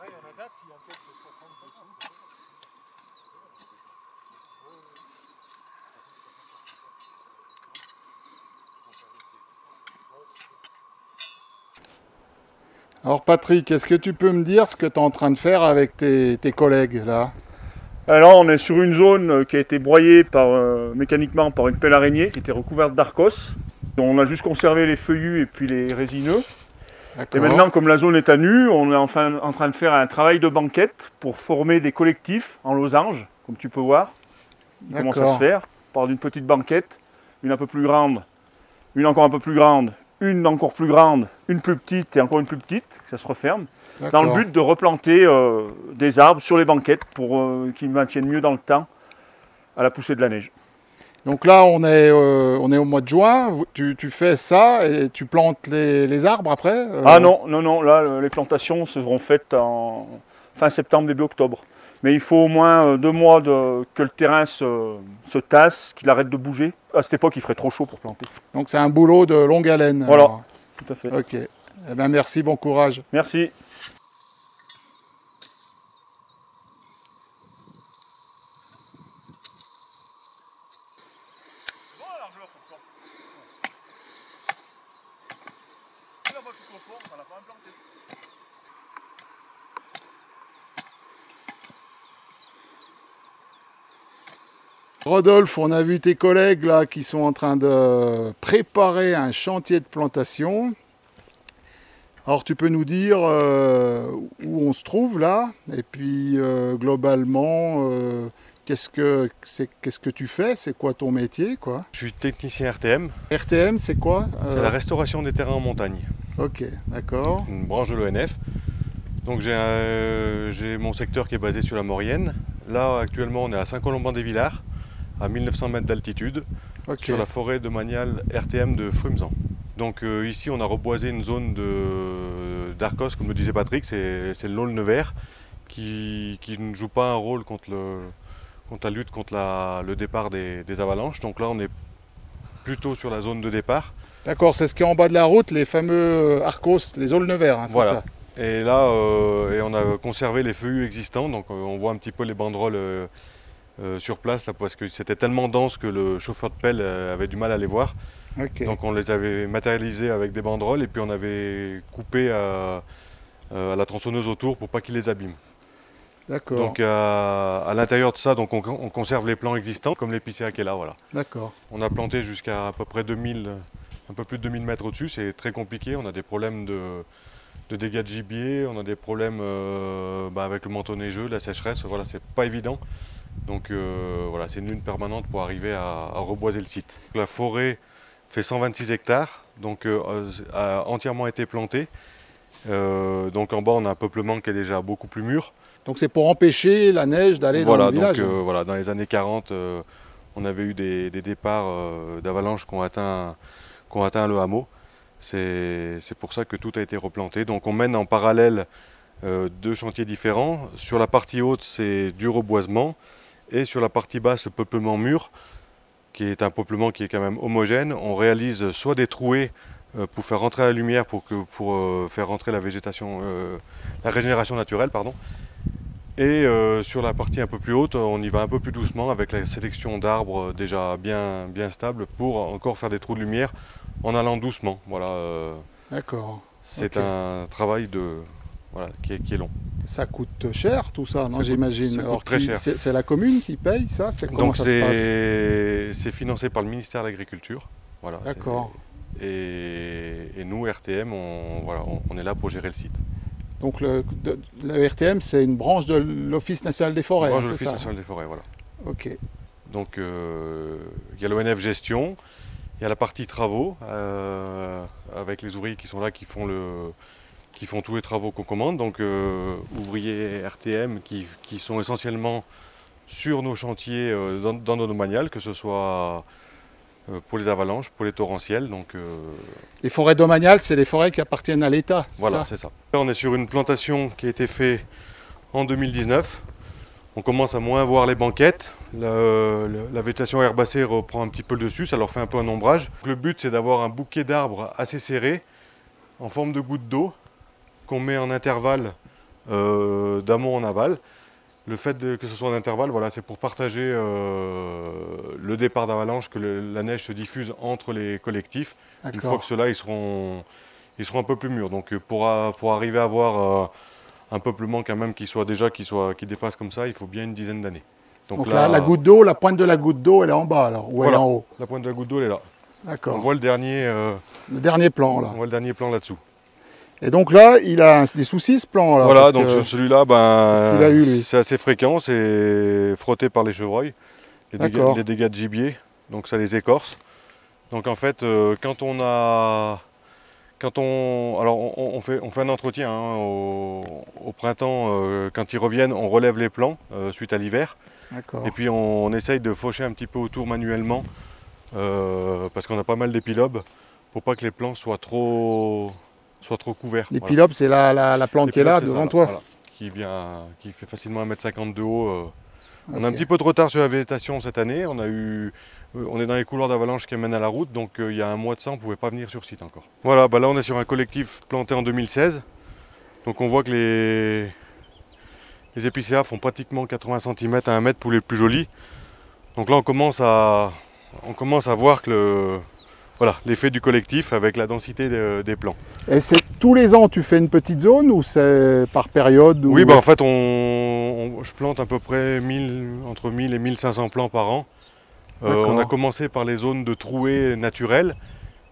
pareil, on adapte, il y a un peu de 60. Alors Patrick, est-ce que tu peux me dire ce que tu es en train de faire avec tes collègues là? Alors on est sur une zone qui a été broyée mécaniquement par une pelle araignée qui était recouverte d'arcos. On a juste conservé les feuillus et puis les résineux. Et maintenant, comme la zone est à nu, on est enfin en train de faire un travail de banquette pour former des collectifs en losange, comme tu peux voir. Il commence à se faire. On part d'une petite banquette, une un peu plus grande, une encore un peu plus grande, une encore plus grande, une plus petite et encore une plus petite, ça se referme, dans le but de replanter des arbres sur les banquettes pour qu'ils maintiennent mieux dans le temps à la poussée de la neige. Donc là, on est au mois de juin, tu fais ça et tu plantes les arbres après Ah non, là les plantations seront faites en fin septembre, début octobre. Mais il faut au moins 2 mois que le terrain se tasse, qu'il arrête de bouger. À cette époque, il ferait trop chaud pour planter. Donc c'est un boulot de longue haleine. Voilà, alors. tout à fait. Ok. Eh bien, merci, bon courage. Merci. Rodolphe, on a vu tes collègues là qui sont en train de préparer un chantier de plantation. Alors tu peux nous dire où on se trouve là et puis globalement qu'est-ce que tu fais? C'est quoi ton métier quoi? Je suis technicien RTM. RTM c'est quoi? C'est la restauration des terrains en montagne. Ok, d'accord. Une branche de l'ONF. Donc j'ai mon secteur qui est basé sur la Maurienne. Là actuellement on est à Saint-Colomban-des-Villars, à 1900 mètres d'altitude, sur la forêt domaniale RTM de Frumzan. Donc ici on a reboisé une zone d'Arcos, comme le disait Patrick, c'est l'aulne vert qui ne joue pas un rôle contre la lutte contre le départ des avalanches. Donc là on est plutôt sur la zone de départ. D'accord, c'est ce qui est en bas de la route, les fameux Arcos, les aulnes verts, hein, voilà. C'est ça. Et là on a conservé les feuillus existants, donc on voit un petit peu les banderoles sur place là, parce que c'était tellement dense que le chauffeur de pelle avait du mal à les voir. Okay. Donc on les avait matérialisés avec des banderoles et puis on avait coupé à la tronçonneuse autour pour pas qu'ils les abîment. D'accord. Donc à l'intérieur de ça, donc on conserve les plants existants comme l'épicéa qui est là, voilà. D'accord. On a planté jusqu'à à peu près 2000, un peu plus de 2000 mètres au-dessus, c'est très compliqué, on a des problèmes de dégâts de gibier, on a des problèmes avec le manteau neigeux, la sécheresse, voilà, c'est pas évident. Donc voilà, c'est une lutte permanente pour arriver à reboiser le site. La forêt fait 126 hectares, donc a entièrement été plantée. Donc en bas, on a un peuplement qui est déjà beaucoup plus mûr. Donc c'est pour empêcher la neige d'aller dans le village. Voilà, dans les années 40, on avait eu des départs d'avalanches qui ont atteint le hameau. C'est pour ça que tout a été replanté. Donc on mène en parallèle 2 chantiers différents. Sur la partie haute, c'est du reboisement. Et sur la partie basse, le peuplement mûr, qui est un peuplement qui est quand même homogène. On réalise soit des trouées pour faire rentrer la lumière, pour faire rentrer la végétation, la régénération naturelle, pardon. Et sur la partie un peu plus haute, on y va un peu plus doucement avec la sélection d'arbres déjà bien stables pour encore faire des trous de lumière en allant doucement. Voilà. D'accord. C'est un travail qui est long. Ça coûte cher tout ça, non, j'imagine. Ça coûte très cher. C'est la commune qui paye ça? Comment ça se passe? C'est financé par le ministère de l'Agriculture. Voilà, d'accord. Et nous, RTM, on est là pour gérer le site. Donc le RTM, c'est une branche de l'Office national des forêts. Une branche de l'Office national des forêts, voilà. Ok. Donc il y a l'ONF gestion, il y a la partie travaux, avec les ouvriers qui sont là, qui font tous les travaux qu'on commande, donc ouvriers RTM qui sont essentiellement sur nos chantiers dans nos domaniales, que ce soit pour les avalanches, pour les torrentiels. Donc, les forêts domaniales, c'est les forêts qui appartiennent à l'État, voilà, c'est ça. On est sur une plantation qui a été faite en 2019. On commence à moins voir les banquettes. La végétation herbacée reprend un petit peu le dessus, ça leur fait un peu un ombrage. Le but, c'est d'avoir un bouquet d'arbres assez serré, en forme de goutte d'eau, qu'on met en intervalle d'amont en aval. Le fait que ce soit en intervalle, voilà, c'est pour partager le départ d'avalanche, que la neige se diffuse entre les collectifs. Une fois que ceux-là, ils seront un peu plus mûrs. Donc pour arriver à avoir un peuplement quand même qui dépasse comme ça, il faut bien une dizaine d'années. Donc là, la goutte d'eau, la pointe de la goutte d'eau, elle est en bas alors, ou voilà, elle est en haut? La pointe de la goutte d'eau, elle est là. D'accord. On voit le dernier plan là. On voit le dernier plan là-dessous. Et donc là, il a des soucis ce plan là. Voilà, donc celui-là, c'est assez fréquent, c'est frotté par les chevreuils, les dégâts de gibier, donc ça les écorce. Donc en fait, alors on fait un entretien hein, au printemps, quand ils reviennent, on relève les plants suite à l'hiver. Et puis on essaye de faucher un petit peu autour manuellement, parce qu'on a pas mal d'épilobes, pour pas que les plants soient trop couverts. L'épilobe, c'est la plante qui est là, devant toi. Voilà, qui fait facilement 1,50 m de haut. On a un petit peu de retard sur la végétation cette année. On est dans les couloirs d'avalanche qui mènent à la route, donc il y a un mois de ça, on ne pouvait pas venir sur site encore. Voilà, là on est sur un collectif planté en 2016. Donc on voit que les épicéas font pratiquement 80 cm à 1 mètre pour les plus jolis. Donc là on commence à voir que l'effet du collectif avec la densité des plants. Et c'est tous les ans tu fais une petite zone ou c'est par période? Oui, en fait je plante à peu près entre 1000 et 1500 plants par an. On a commencé par les zones de trouées naturelles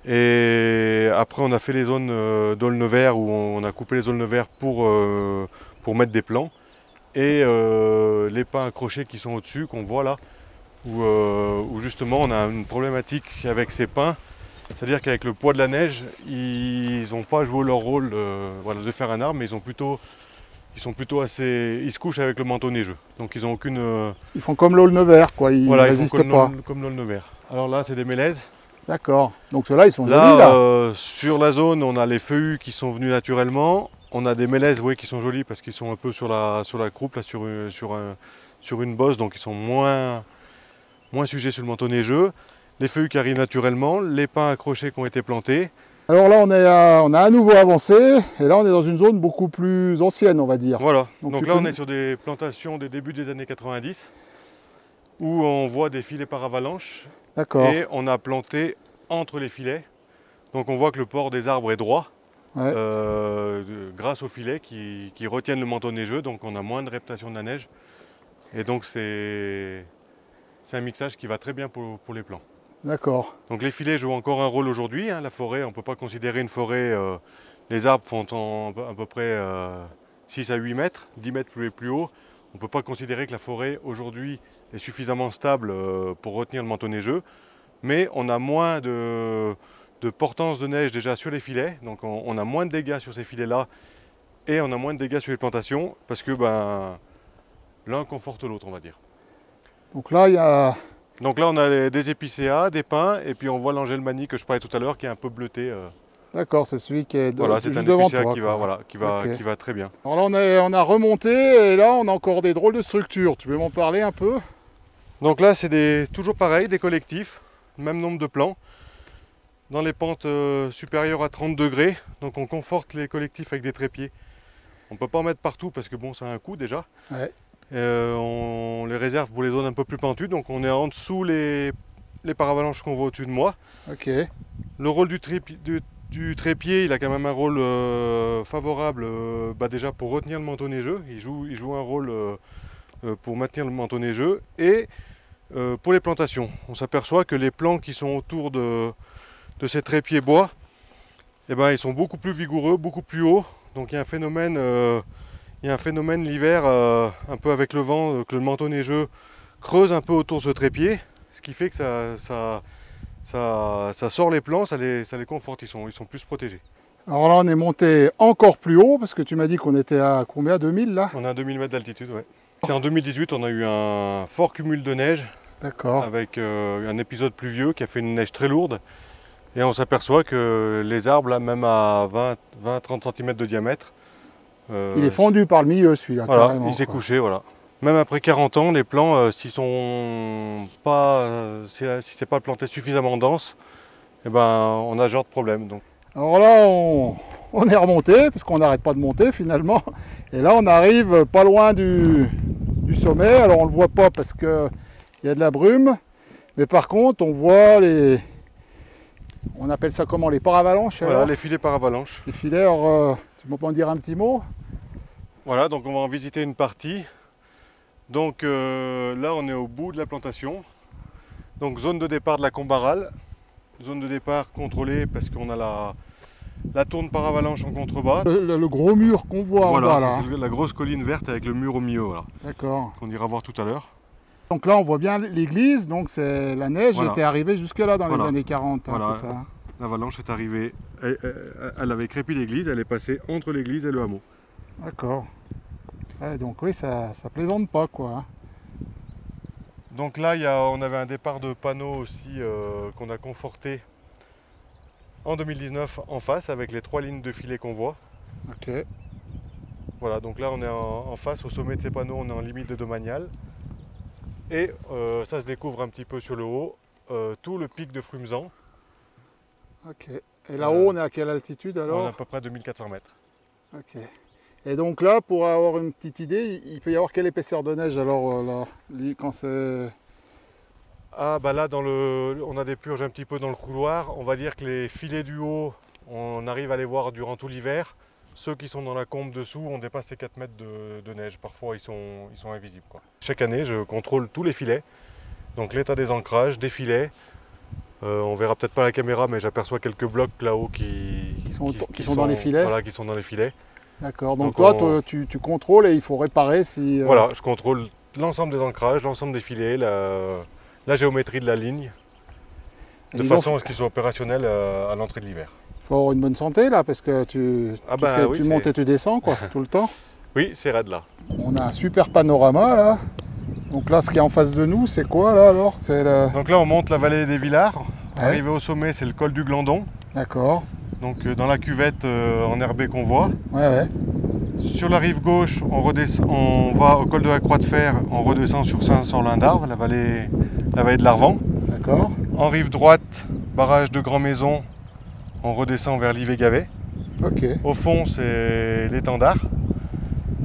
et après on a fait les zones d'aulnes verts où on a coupé les aulnes verts pour mettre des plants. Et les pins accrochés qui sont au-dessus, qu'on voit là, où justement on a une problématique avec ces pins. C'est-à-dire qu'avec le poids de la neige, ils n'ont pas joué leur rôle de faire un arbre, mais ils se couchent avec le manteau neigeux. Donc ils ont aucune... Ils font comme l'aulne vert, quoi, ils résistent pas. Comme l'aulne vert. Alors là, c'est des mélèzes. D'accord. Donc ceux-là, ils sont jolis là. Sur la zone, on a les feuillus qui sont venus naturellement. On a des mélèzes, qui sont jolis parce qu'ils sont un peu sur la croupe, là, sur une bosse, donc ils sont moins sujets sur le manteau neigeux. Les feuillus qui arrivent naturellement, les pins accrochés qui ont été plantés. Alors là, on a à nouveau avancé, et là on est dans une zone beaucoup plus ancienne, on va dire. Voilà, donc là on est sur des plantations des débuts des années 90, où on voit des filets par avalanche. D'accord. Et on a planté entre les filets. Donc on voit que le port des arbres est droit, grâce aux filets qui retiennent le manteau neigeux, donc on a moins de réputation de la neige. Et donc c'est un mixage qui va très bien pour les plants. D'accord. Donc les filets jouent encore un rôle aujourd'hui. Hein. La forêt, on ne peut pas considérer une forêt. Les arbres font à peu près 6 à 8 mètres, 10 mètres plus haut. On ne peut pas considérer que la forêt aujourd'hui est suffisamment stable pour retenir le manteau neigeux. Mais on a moins de portance de neige déjà sur les filets. Donc on a moins de dégâts sur ces filets-là. Et on a moins de dégâts sur les plantations parce que l'un conforte l'autre, on va dire. Donc là, il y a... Donc là, on a des épicéas, des pins, et puis on voit l'angélmanie que je parlais tout à l'heure, qui est un peu bleuté. D'accord, c'est celui qui est juste devant toi. Qui va très bien. Alors là, on a remonté, et là, on a encore des drôles de structures. Tu veux m'en parler un peu? Donc là, c'est toujours pareil, des collectifs, même nombre de plants, dans les pentes supérieures à 30 degrés. Donc on conforte les collectifs avec des trépieds. On ne peut pas en mettre partout parce que bon, ça a un coût déjà. Ouais. On les réserve pour les zones un peu plus pentues, donc on est en dessous les paravalanches qu'on voit au-dessus de moi. Ok. Le rôle du trépied, il a quand même un rôle favorable déjà pour retenir le manteau neigeux. Il joue un rôle pour maintenir le manteau neigeux. Et pour les plantations, on s'aperçoit que les plants qui sont autour de ces trépieds bois, ils sont beaucoup plus vigoureux, beaucoup plus hauts. Donc il y a un phénomène l'hiver, un peu avec le vent, que le manteau neigeux creuse un peu autour de ce trépied, ce qui fait que ça sort les plants, ça les conforte, ils sont plus protégés. Alors là, on est monté encore plus haut, parce que tu m'as dit qu'on était à combien, 2000 là? On est à 2000 mètres d'altitude, ouais. C'est en 2018, on a eu un fort cumul de neige, avec un épisode pluvieux qui a fait une neige très lourde. Et on s'aperçoit que les arbres, là, même à 20-30 cm de diamètre, il est fendu par le milieu celui-là, voilà, carrément. Il s'est couché, voilà. Même après 40 ans, les plants, si c'est pas planté suffisamment dense, on a ce genre de problème. Donc. Alors là, on est remonté, parce qu'on n'arrête pas de monter finalement. Et là, on arrive pas loin du sommet. Alors on ne le voit pas parce qu'il y a de la brume. Mais par contre, on voit les... On appelle ça comment? Les paravalanches? Voilà, alors les filets paravalanches. Les filets, alors tu peux m'en dire un petit mot? Voilà, donc on va en visiter une partie. Donc là, on est au bout de la plantation. Donc zone de départ de la Combarale. Zone de départ contrôlée parce qu'on a la tourne paravalanche en contrebas. Le gros mur qu'on voit Voilà, en bas là. c'est la grosse colline verte avec le mur au milieu, voilà, D'accord. qu'on ira voir tout à l'heure. Donc là, on voit bien l'église, donc c'est la neige Voilà. était arrivée jusque là dans les Voilà. années 40, hein, Voilà. c'est ça? L'avalanche est arrivée, elle avait crépi l'église, elle est passée entre l'église et le hameau. D'accord. Ouais, donc oui, ça plaisante pas quoi. Hein. Donc là, on avait un départ de panneaux aussi qu'on a conforté en 2019 en face avec les 3 lignes de filets qu'on voit. Ok. Voilà, donc là on est en face, au sommet de ces panneaux, on est en limite de domanial. Et ça se découvre un petit peu sur le haut, tout le pic de Frumzan. Ok. Et là-haut, on est à quelle altitude On alors? est à peu près 2400 mètres. Ok. Et donc là, pour avoir une petite idée, il peut y avoir quelle épaisseur de neige alors là, quand c'est... Ah bah là, on a des purges un petit peu dans le couloir. On va dire que les filets du haut, on arrive à les voir durant tout l'hiver. Ceux qui sont dans la combe dessous, on dépasse les 4 mètres de neige. Parfois, ils sont invisibles, quoi. Chaque année, je contrôle tous les filets. Donc l'état des ancrages, des filets. On verra peut-être pas à la caméra, mais j'aperçois quelques blocs là-haut qui sont dans les filets. Voilà, qui sont dans les filets. D'accord. Donc toi, tu contrôles et il faut réparer si... Voilà, je contrôle l'ensemble des ancrages, l'ensemble des filets, la géométrie de la ligne, de façon à ce qu'ils soient opérationnels à l'entrée de l'hiver. Il faut avoir une bonne santé là, parce que tu montes et tu descends quoi, tout le temps. Oui, c'est raide là. On a un super panorama là. Donc là, ce qui est en face de nous, c'est quoi là alors? Donc là, on monte la vallée des Villards. Ouais. Arrivé au sommet, c'est le col du Glandon. D'accord. Donc dans la cuvette enherbée qu'on voit. Ouais. Sur la rive gauche, on va au col de la Croix de Fer, on redescend sur Saint-Sorlin-d'Arve, la vallée de l'Arvan. D'accord. En rive droite, barrage de Grand Maison, on redescend vers l'Ivey-Gavet. Ok. Au fond, c'est l'étendard.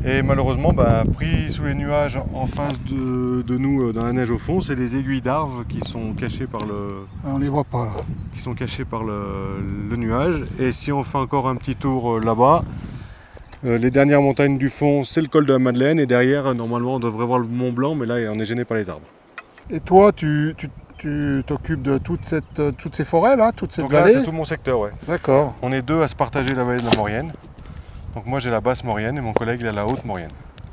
Et malheureusement, pris sous les nuages en face de nous, dans la neige au fond, c'est les aiguilles d'Arve qui sont cachées par On les voit pas là. qui sont cachées par le nuage. Et si on fait encore un petit tour là-bas, les dernières montagnes du fond, c'est le col de la Madeleine. Et derrière, normalement, on devrait voir le Mont Blanc, mais là, on est gêné par les arbres. Et toi, tu t'occupes de toutes ces forêts là, toute cette Donc là, vallée? c'est tout mon secteur, ouais. D'accord. On est 2 à se partager la vallée de la Maurienne. Donc moi, j'ai la basse Maurienne et mon collègue, il a la haute Maurienne.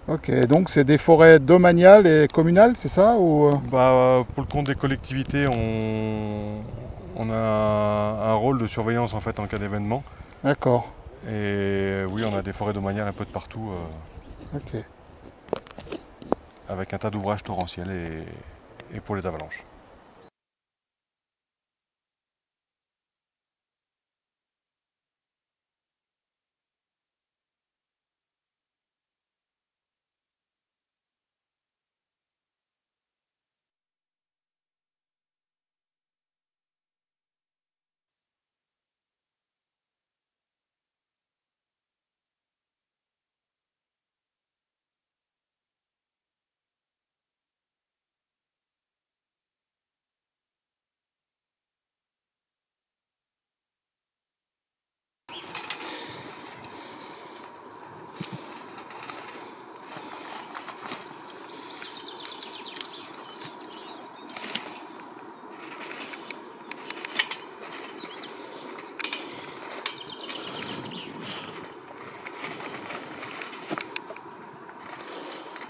Ok, donc c'est des forêts domaniales et communales, c'est ça ou... Pour le compte des collectivités, on a un rôle de surveillance en fait en cas d'événement. D'accord. Et oui, on a des forêts domaniales un peu de partout, Ok. avec un tas d'ouvrages torrentiels et pour les avalanches.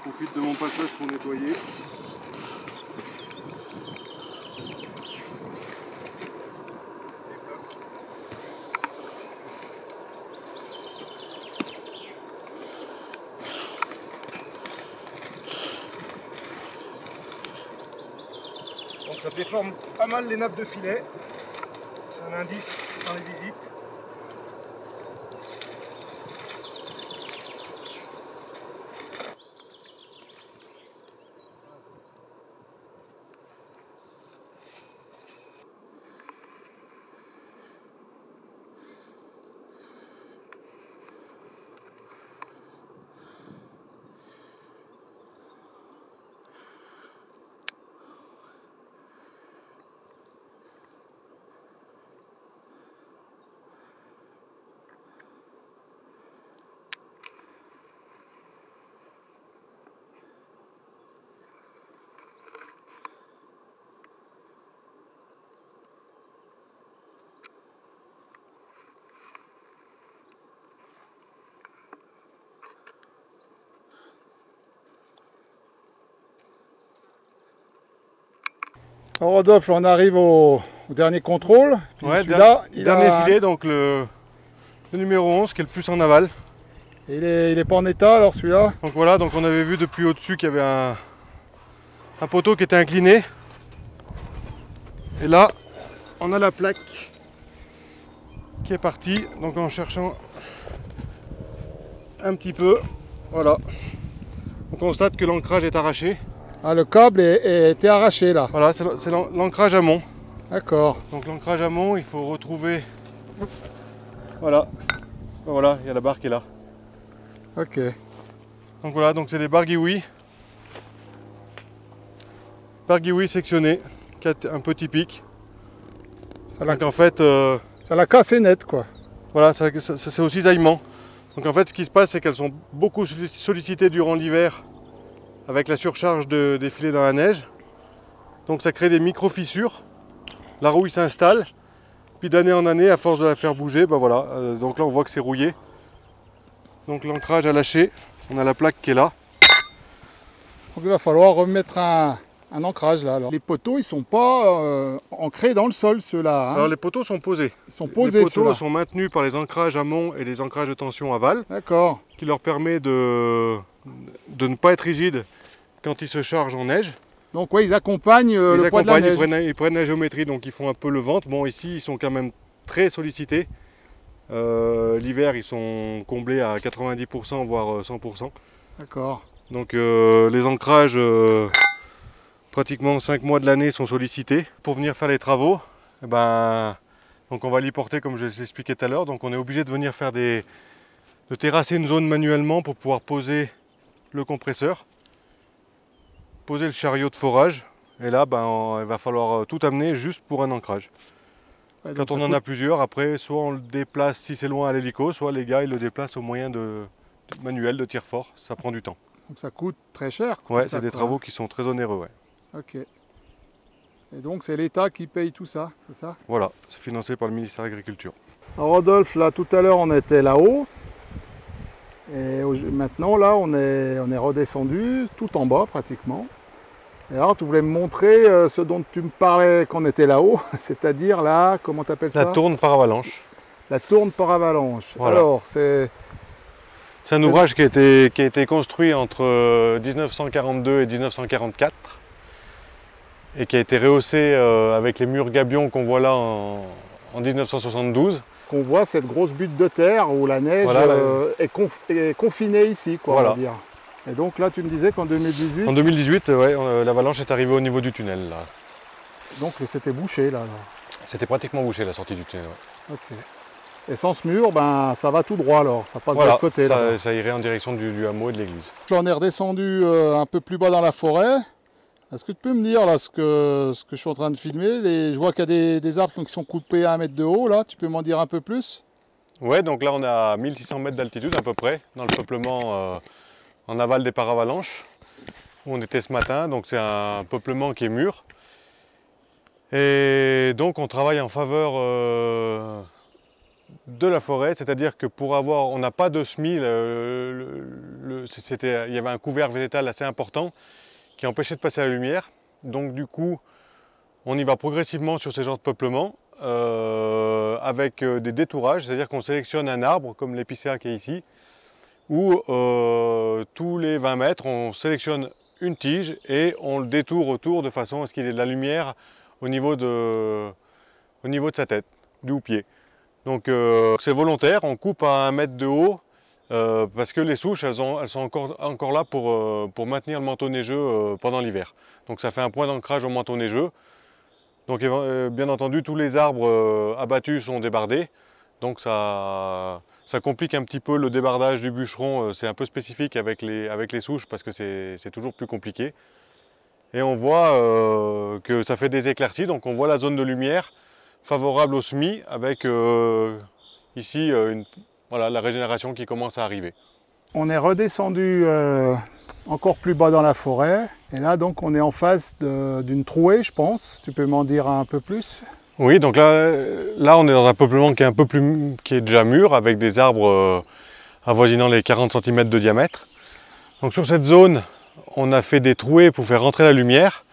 Je profite de mon passage pour nettoyer. Donc ça déforme pas mal les nappes de filet. C'est un indice dans les visites. Alors Rodolphe, on arrive au dernier contrôle. Ouais, celui-là, dernier filet, donc le numéro 11 qui est le plus en aval. Et il est pas en état alors celui-là? Donc voilà, donc on avait vu depuis au-dessus qu'il y avait un poteau qui était incliné. Et là, on a la plaque qui est partie. Donc en cherchant un petit peu, voilà, on constate que l'ancrage est arraché. Ah, le câble était arraché là. Voilà, c'est l'ancrage amont. D'accord. Donc l'ancrage amont, il faut retrouver. Voilà, voilà, il y a la barre qui est là. Ok. Donc voilà, donc c'est des barguiouis. Barguiouis sectionnés, un peu typique. Donc en fait, ça l'a cassé net quoi. voilà, c'est au cisaillement. Donc en fait, ce qui se passe, c'est qu'elles sont beaucoup sollicitées durant l'hiver avec la surcharge des filets dans la neige. Donc ça crée des micro-fissures. La rouille s'installe. Puis d'année en année, à force de la faire bouger, ben voilà. Donc là, on voit que c'est rouillé. Donc l'ancrage a lâché. On a la plaque qui est là. Donc il va falloir remettre un ancrage là. Alors. Les poteaux, ils sont pas ancrés dans le sol ceux-là. Hein. Alors les poteaux sont posés. Ils sont posés. Les poteaux sont maintenus par les ancrages amont et les ancrages de tension aval. D'accord. Qui leur permet de ne pas être rigides quand ils se chargent en neige. Donc ouais, ils accompagnent le poids de la neige. Ils prennent la géométrie, donc ils font un peu le ventre. Bon, ici, ils sont quand même très sollicités. L'hiver, ils sont comblés à 90%, voire 100%. D'accord. Donc les ancrages, pratiquement 5 mois de l'année, sont sollicités. Pour venir faire les travaux, donc on va l'y porter comme je l'expliquais tout à l'heure. Donc on est obligé de venir faire de terrasser une zone manuellement pour pouvoir poser le compresseur, poser le chariot de forage. Et là, il va falloir tout amener juste pour un ancrage. Ouais, quand on en a plusieurs, après, soit on le déplace si c'est loin à l'hélico, soit les gars ils le déplacent au moyen de manuel, de tir fort. Ça prend du temps. Donc ça coûte très cher. Ouais, c'est des travaux qui sont très onéreux. Ouais. Ok. Et donc c'est l'État qui paye tout ça, c'est ça? Voilà, c'est financé par le ministère de l'Agriculture. Alors Rodolphe, là tout à l'heure on était là-haut. Et maintenant là on est redescendu tout en bas pratiquement. Et alors tu voulais me montrer ce dont tu me parlais quand on était là-haut, c'est-à-dire là, comment tu appelles ça? La tourne par avalanche. La tourne par avalanche. Voilà. Alors c'est un ouvrage qui a été construit entre 1942 et 1944 et qui a été rehaussé avec les murs gabions qu'on voit là en 1972. Qu'on voit cette grosse butte de terre où la neige est confinée ici, quoi, voilà. On va dire. Et donc là, tu me disais qu'en 2018... En 2018, ouais, l'avalanche est arrivée au niveau du tunnel. Là. Donc c'était bouché, là. C'était pratiquement bouché, la sortie du tunnel. Ouais. Ok. Et sans ce mur, ça va tout droit, alors. Ça passe de l'autre côté. Ça irait en direction du hameau et de l'église. On est redescendu un peu plus bas dans la forêt. Est-ce que tu peux me dire là, ce que je suis en train de filmer? Je vois qu'il y a des arbres qui sont coupés à 1 mètre de haut. Là. Tu peux m'en dire un peu plus? Ouais, donc là on est à 1600 mètres d'altitude à peu près, dans le peuplement en aval des paravalanches, où on était ce matin. Donc c'est un peuplement qui est mûr. Et donc on travaille en faveur de la forêt, c'est-à-dire que on n'a pas de semis, il y avait un couvert végétal assez important qui empêchait de passer la lumière. Donc du coup, on y va progressivement sur ces genres de peuplement avec des détourages, c'est-à-dire qu'on sélectionne un arbre comme l'épicéa qui est ici, où tous les 20 mètres, on sélectionne une tige et on le détourne autour de façon à ce qu'il ait de la lumière au niveau de sa tête, du houppier. Donc c'est volontaire, on coupe à 1 mètre de haut parce que les souches elles sont encore là pour maintenir le manteau neigeux pendant l'hiver. Donc ça fait un point d'ancrage au manteau neigeux. Donc bien entendu tous les arbres abattus sont débardés. Donc ça complique un petit peu le débardage du bûcheron, c'est un peu spécifique avec les souches parce que c'est toujours plus compliqué. Et on voit que ça fait des éclaircies, donc on voit la zone de lumière favorable au semis avec ici la régénération qui commence à arriver. On est redescendu encore plus bas dans la forêt et là donc on est en face d'une trouée, je pense. Tu peux m'en dire un peu plus? Oui, donc là on est dans un peuplement qui est déjà mûr avec des arbres avoisinant les 40 cm de diamètre. Donc sur cette zone on a fait des trouées pour faire rentrer la lumière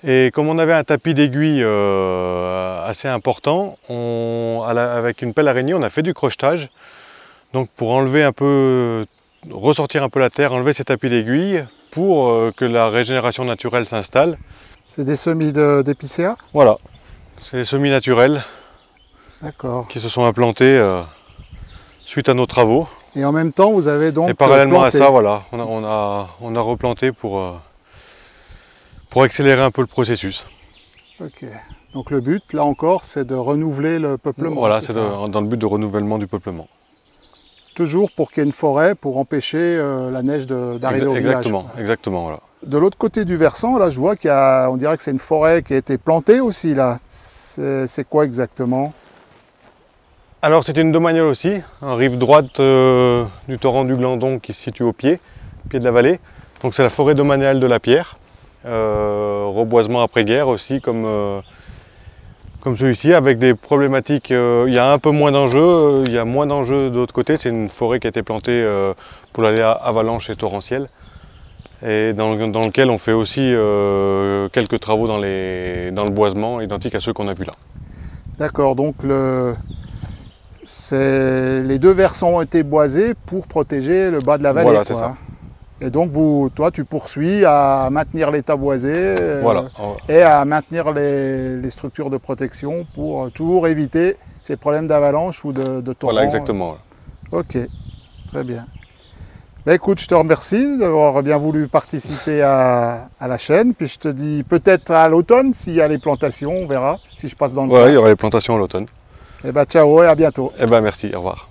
Et comme on avait un tapis d'aiguille assez important, avec une pelle araignée, on a fait du crochetage. Donc pour enlever un peu, ressortir un peu la terre, enlever ces tapis d'aiguille pour que la régénération naturelle s'installe. C'est des semis d'épicéa? Voilà, c'est des semis naturels qui se sont implantés suite à nos travaux. Et en même temps, vous avez donc et parallèlement à ça, voilà, on a replanté pour accélérer un peu le processus. Ok. Donc le but, là encore, c'est de renouveler le peuplement. Voilà, c'est dans le but de renouvellement du peuplement. Toujours pour qu'il y ait une forêt, pour empêcher la neige d'arriver au village. Exactement, voilà. De l'autre côté du versant, là, je vois qu'il y a, on dirait que c'est une forêt qui a été plantée aussi, là. C'est quoi exactement? Alors c'est une domaniale aussi, en rive droite du torrent du Glandon qui se situe au pied de la vallée. Donc c'est la forêt domaniale de la Pierre, reboisement après-guerre aussi comme celui-ci, avec des problématiques, il y a un peu moins d'enjeux, il y a moins d'enjeux de l'autre côté. C'est une forêt qui a été plantée pour l'aléa avalanche et torrentiel, et dans lequel on fait aussi quelques travaux dans le boisement, identiques à ceux qu'on a vus là. D'accord, donc les deux versants ont été boisés pour protéger le bas de la vallée. Voilà, c'est ça. Et donc toi, tu poursuis à maintenir l'état boisé voilà. Et à maintenir les structures de protection pour toujours éviter ces problèmes d'avalanche ou de torrent. Voilà, exactement. Ok, très bien. Ben, écoute, je te remercie d'avoir bien voulu participer à la chaîne. Puis je te dis peut-être à l'automne, s'il y a les plantations, on verra si je passe dans le coin. Il y aura les plantations à l'automne. Et ben ciao et à bientôt. Et ben merci, au revoir.